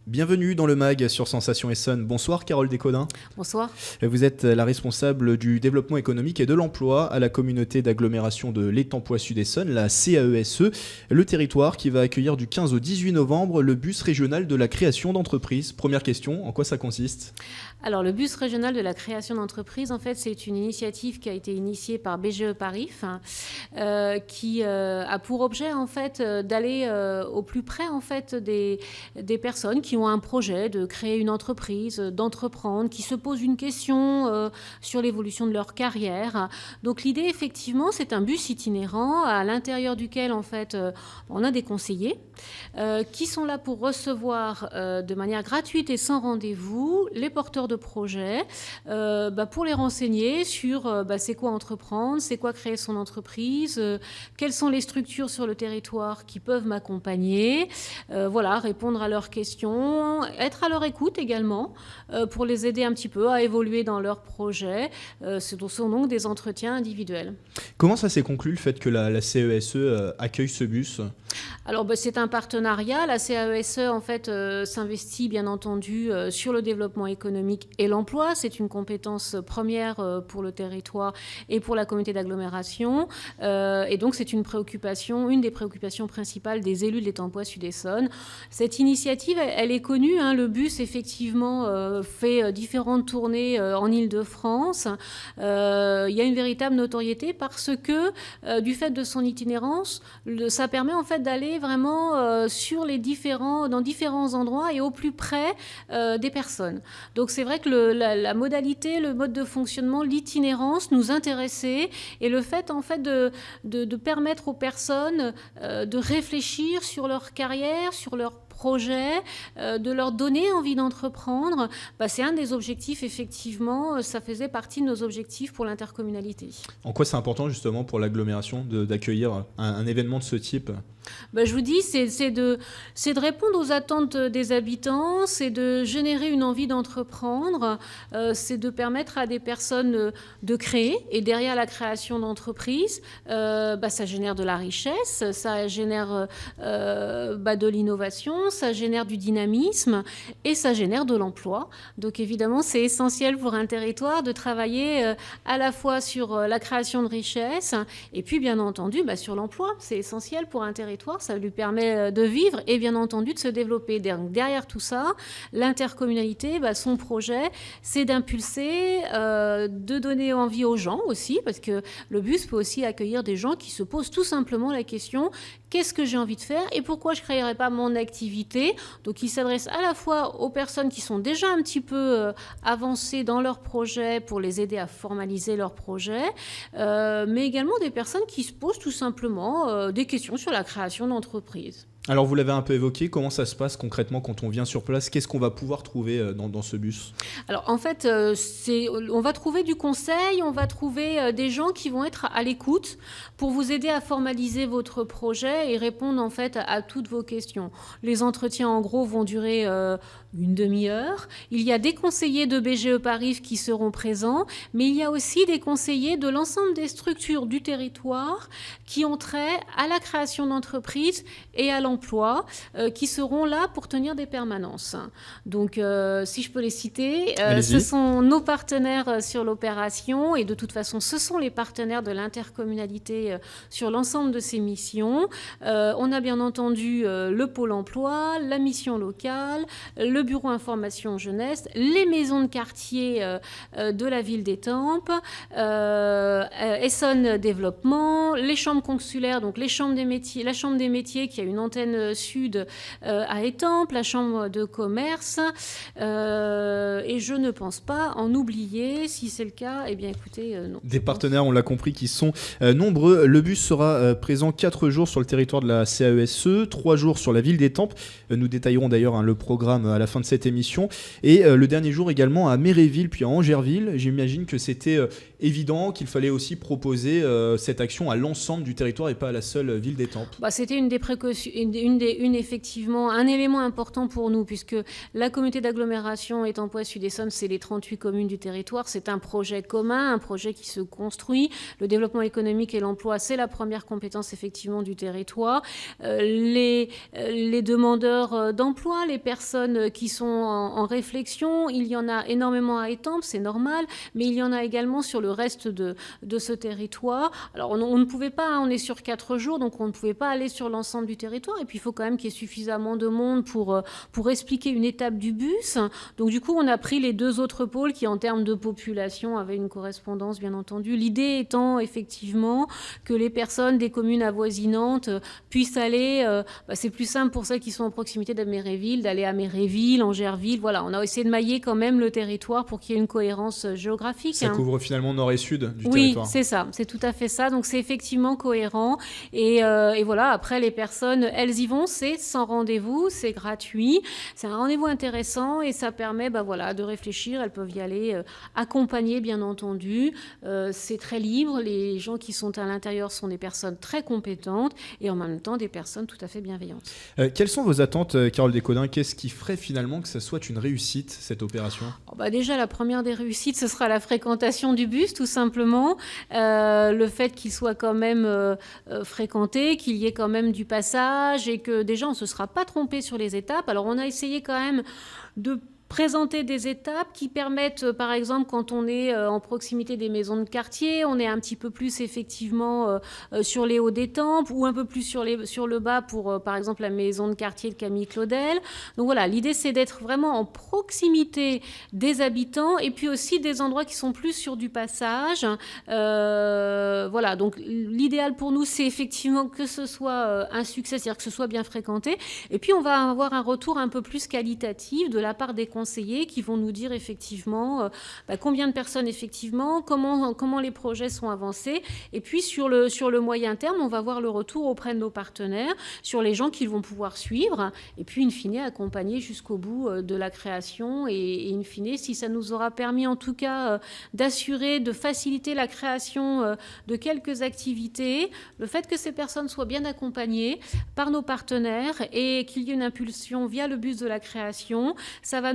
Bienvenue dans le MAG sur Sensation Essonne. Bonsoir Carole Descodins. Bonsoir. Vous êtes la responsable du développement économique et de l'emploi à la communauté d'agglomération de l'Étamppois Sud-Essonne, la CAESE, le territoire qui va accueillir du 15 au 18 novembre le bus régional de la création d'entreprises. Première question, en quoi ça consiste ? Alors le bus régional de la création d'entreprises, en fait, c'est une initiative qui a été initiée par BGE Paris, qui a pour objet en fait d'aller au plus près en fait des personnes qui ont un projet de créer une entreprise, d'entreprendre, qui se posent une question sur l'évolution de leur carrière. Donc l'idée, effectivement, c'est un bus itinérant à l'intérieur duquel, en fait, on a des conseillers qui sont là pour recevoir de manière gratuite et sans rendez-vous les porteurs de projets pour les renseigner sur c'est quoi entreprendre, c'est quoi créer son entreprise, quelles sont les structures sur le territoire qui peuvent m'accompagner, répondre à leurs questions, être à leur écoute également pour les aider un petit peu à évoluer dans leurs projets. Ce sont donc des entretiens individuels. Comment ça s'est conclu le fait que la CAESE accueille ce bus ? Alors c'est un partenariat. La CAESE en fait s'investit bien entendu sur le développement économique et l'emploi. C'est une compétence première pour le territoire et pour la communauté d'agglomération. Et donc c'est une des préoccupations principales des élus de l'Étamppois Sud-Essonne. Cette initiative, elle est connue. Le bus effectivement fait différentes tournées en Île-de-France. Il y a une véritable notoriété parce que du fait de son itinérance, ça permet en fait d'aller vraiment dans différents endroits et au plus près des personnes. Donc c'est vrai que la modalité, le mode de fonctionnement, l'itinérance nous intéressait, et le fait en fait de permettre aux personnes de réfléchir sur leur carrière, sur leur projet, de leur donner envie d'entreprendre, c'est un des objectifs, effectivement, ça faisait partie de nos objectifs pour l'intercommunalité. En quoi c'est important justement pour l'agglomération d'accueillir un événement de ce type ? Je vous dis, c'est de répondre aux attentes des habitants, c'est de générer une envie d'entreprendre, c'est de permettre à des personnes de créer, et derrière la création d'entreprises, ça génère de la richesse, ça génère de l'innovation, ça génère du dynamisme et ça génère de l'emploi. Donc évidemment, c'est essentiel pour un territoire de travailler à la fois sur la création de richesse et puis bien entendu sur l'emploi. C'est essentiel pour un territoire. Ça lui permet de vivre et bien entendu de se développer. Derrière tout ça, l'intercommunalité, son projet, c'est d'impulser, de donner envie aux gens aussi, parce que le bus peut aussi accueillir des gens qui se posent tout simplement la question: qu'est-ce que j'ai envie de faire et pourquoi je ne créerais pas mon activité ? Donc il s'adresse à la fois aux personnes qui sont déjà un petit peu avancées dans leur projet pour les aider à formaliser leur projet, mais également des personnes qui se posent tout simplement des questions sur la création d'entreprise. Alors vous l'avez un peu évoqué, comment ça se passe concrètement quand on vient sur place ? Qu'est-ce qu'on va pouvoir trouver dans ce bus ? Alors en fait, on va trouver du conseil, on va trouver des gens qui vont être à l'écoute pour vous aider à formaliser votre projet et répondre en fait à toutes vos questions. Les entretiens en gros vont durer une demi-heure. Il y a des conseillers de BGE Paris qui seront présents, mais il y a aussi des conseillers de l'ensemble des structures du territoire qui ont trait à la création d'entreprises et à l'emploi, qui seront là pour tenir des permanences. Donc, si je peux les citer, ce sont nos partenaires sur l'opération, et de toute façon, ce sont les partenaires de l'intercommunalité sur l'ensemble de ces missions. On a bien entendu le pôle emploi, la mission locale, le bureau information jeunesse, les maisons de quartier de la ville d'Étampes, Essonne Développement, les chambres consulaires, donc les chambres des métiers, la chambre des métiers qui a une antenne sud à Étampes, la chambre de commerce, et je ne pense pas en oublier. Si c'est le cas, eh bien écoutez, non. Des partenaires, on l'a compris, qui sont nombreux. Le bus sera présent 4 jours sur le territoire de la CAESE, 3 jours sur la ville d'Étampes. Nous détaillerons d'ailleurs le programme à la fin de cette émission. Et le dernier jour également à Méréville, puis à Angerville. J'imagine que c'était évident qu'il fallait aussi proposer cette action à l'ensemble du territoire et pas à la seule ville d'Étampes. C'était une des précautions, effectivement, un élément important pour nous, puisque la communauté d'agglomération Étampes Sud-Essonne, c'est les 38 communes du territoire. C'est un projet commun, un projet qui se construit. Le développement économique et l'emploi, c'est la première compétence effectivement du territoire. Les demandeurs d'emploi, les personnes qui sont en réflexion, il y en a énormément à Étampes, c'est normal, mais il y en a également sur le reste de ce territoire. Alors on ne pouvait pas, on est sur 4 jours, donc on ne pouvait pas aller sur l'ensemble du territoire. Et puis il faut quand même qu'il y ait suffisamment de monde pour expliquer une étape du bus. Donc du coup, on a pris les 2 autres pôles qui, en termes de population, avaient une correspondance, bien entendu. L'idée étant effectivement que les personnes des communes avoisinantes puissent aller. C'est plus simple pour celles qui sont en proximité de Méréville d'aller à Méréville, Angerville. Voilà, on a essayé de mailler quand même le territoire pour qu'il y ait une cohérence géographique. Ça couvre finalement nord et sud du territoire. Oui, c'est ça, c'est tout à fait ça. Donc c'est effectivement cohérent. Et voilà, après les personnes, elles y vont, c'est sans rendez-vous, c'est gratuit. C'est un rendez-vous intéressant et ça permet de réfléchir. Elles peuvent y aller accompagnées, bien entendu. C'est très libre. Les gens qui sont à l'intérieur sont des personnes très compétentes et en même temps des personnes tout à fait bienveillantes. Quelles sont vos attentes, Carole Descodins? Qu'est-ce qui ferait finalement que ça soit une réussite, cette opération? Déjà, la première des réussites, ce sera la fréquentation du bus, tout simplement. Le fait qu'il soit quand même fréquenté, qu'il y ait quand même du passage et que déjà, on ne se sera pas trompé sur les étapes. Alors, on a essayé quand même de présenter des étapes qui permettent, par exemple, quand on est en proximité des maisons de quartier, on est un petit peu plus effectivement sur les hauts d'Étampes ou un peu plus sur le bas pour, par exemple, la maison de quartier de Camille Claudel. Donc voilà, l'idée c'est d'être vraiment en proximité des habitants et puis aussi des endroits qui sont plus sur du passage. Voilà, donc l'idéal pour nous c'est effectivement que ce soit un succès, c'est-à-dire que ce soit bien fréquenté. Et puis on va avoir un retour un peu plus qualitatif de la part des conseillers qui vont nous dire effectivement combien de personnes effectivement, comment les projets sont avancés. Et puis sur le moyen terme, on va voir le retour auprès de nos partenaires sur les gens qu'ils vont pouvoir suivre et puis in fine accompagner jusqu'au bout de la création et in fine si ça nous aura permis en tout cas d'assurer, de faciliter la création de quelques activités, le fait que ces personnes soient bien accompagnées par nos partenaires et qu'il y ait une impulsion via le bus de la création, ça va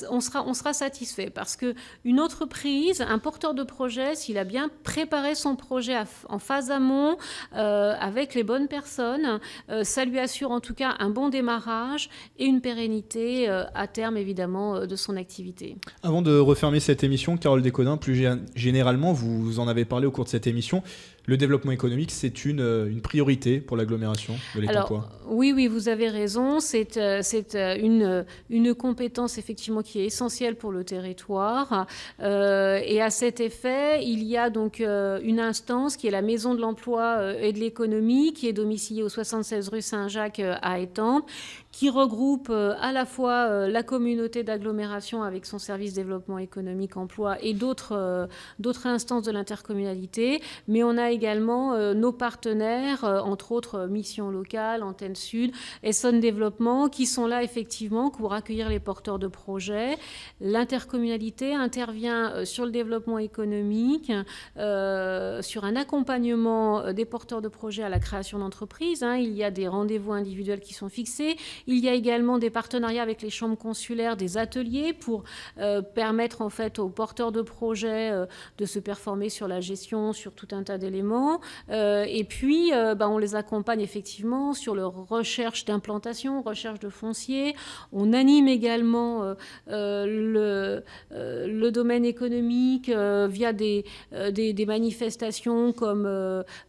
on sera satisfait parce qu'une entreprise, un porteur de projet, s'il a bien préparé son projet en phase amont avec les bonnes personnes, ça lui assure en tout cas un bon démarrage et une pérennité à terme évidemment de son activité. Avant de refermer cette émission, Carole Descodins, plus généralement, vous en avez parlé au cours de cette émission, le développement économique, c'est une priorité pour l'agglomération de l'Étampes. Oui, vous avez raison. C'est une compétence effectivement qui est essentielle pour le territoire. Et à cet effet, il y a donc une instance qui est la Maison de l'Emploi et de l'Économie, qui est domiciliée au 76 rue Saint-Jacques à Étampes, qui regroupe à la fois la communauté d'agglomération avec son service développement économique emploi et d'autres instances de l'intercommunalité, mais on a également nos partenaires, entre autres Mission Locale, Antenne Sud, Essonne Développement, qui sont là effectivement pour accueillir les porteurs de projets. L'intercommunalité intervient sur le développement économique, sur un accompagnement des porteurs de projets à la création d'entreprises. Il y a des rendez-vous individuels qui sont fixés. Il y a également des partenariats avec les chambres consulaires, des ateliers pour permettre en fait aux porteurs de projets de se performer sur la gestion, sur tout un tas d'éléments. Et puis, on les accompagne effectivement sur leur recherche d'implantation, recherche de foncier. On anime également le domaine économique via des manifestations comme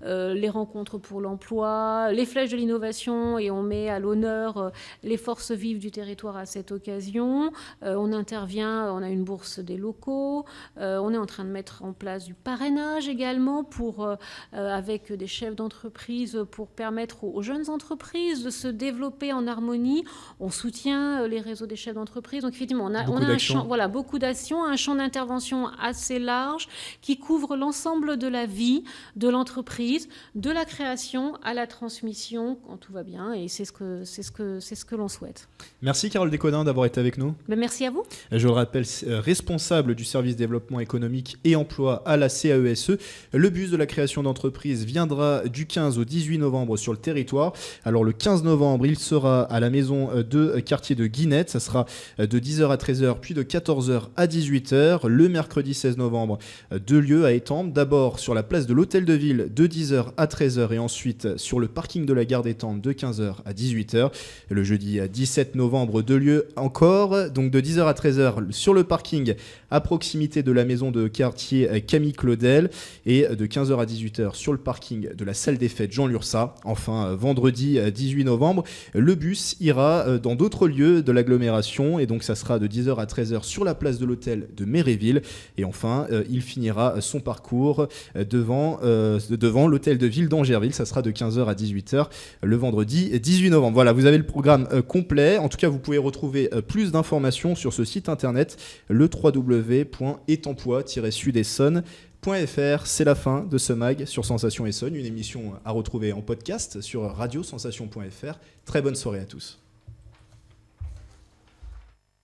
les rencontres pour l'emploi, les flèches de l'innovation, et on met à l'honneur les forces vives du territoire à cette occasion. On intervient, on a une bourse des locaux, on est en train de mettre en place du parrainage également avec des chefs d'entreprise pour permettre aux jeunes entreprises de se développer en harmonie. On soutient les réseaux des chefs d'entreprise. Donc effectivement, on a un champ, beaucoup d'actions, un champ d'intervention assez large qui couvre l'ensemble de la vie de l'entreprise, de la création à la transmission quand tout va bien. Et c'est ce c'est ce que l'on souhaite. Merci Carole Descodins d'avoir été avec nous. Merci à vous. Je le rappelle, responsable du service développement économique et emploi à la CAESE. Le bus de la création d'entreprise viendra du 15 au 18 novembre sur le territoire. Alors le 15 novembre, il sera à la maison de quartier de Guinette. Ça sera de 10h à 13h, puis de 14h à 18h. Le mercredi 16 novembre, 2 lieux à Étampes. D'abord sur la place de l'Hôtel de Ville de 10h à 13h et ensuite sur le parking de la gare d'Étampes de 15h à 18h. Le jeudi 17 novembre, 2 lieux encore. Donc de 10h à 13h sur le parking à proximité de la maison de quartier Camille Claudel et de 15h à 18h sur le parking de la salle des fêtes Jean Lursa. Enfin, vendredi 18 novembre, le bus ira dans d'autres lieux de l'agglomération et donc ça sera de 10h à 13h sur la place de l'hôtel de Méréville et enfin il finira son parcours devant l'hôtel de ville d'Angerville. Ça sera de 15h à 18h le vendredi 18 novembre. Voilà, vous avez le programme complet. En tout cas, vous pouvez retrouver plus d'informations sur ce site internet, le www.étempois-sud-essonne.fr. C'est la fin de ce mag sur Sensation Essonne, une émission à retrouver en podcast sur radiosensation.fr. Très bonne soirée à tous.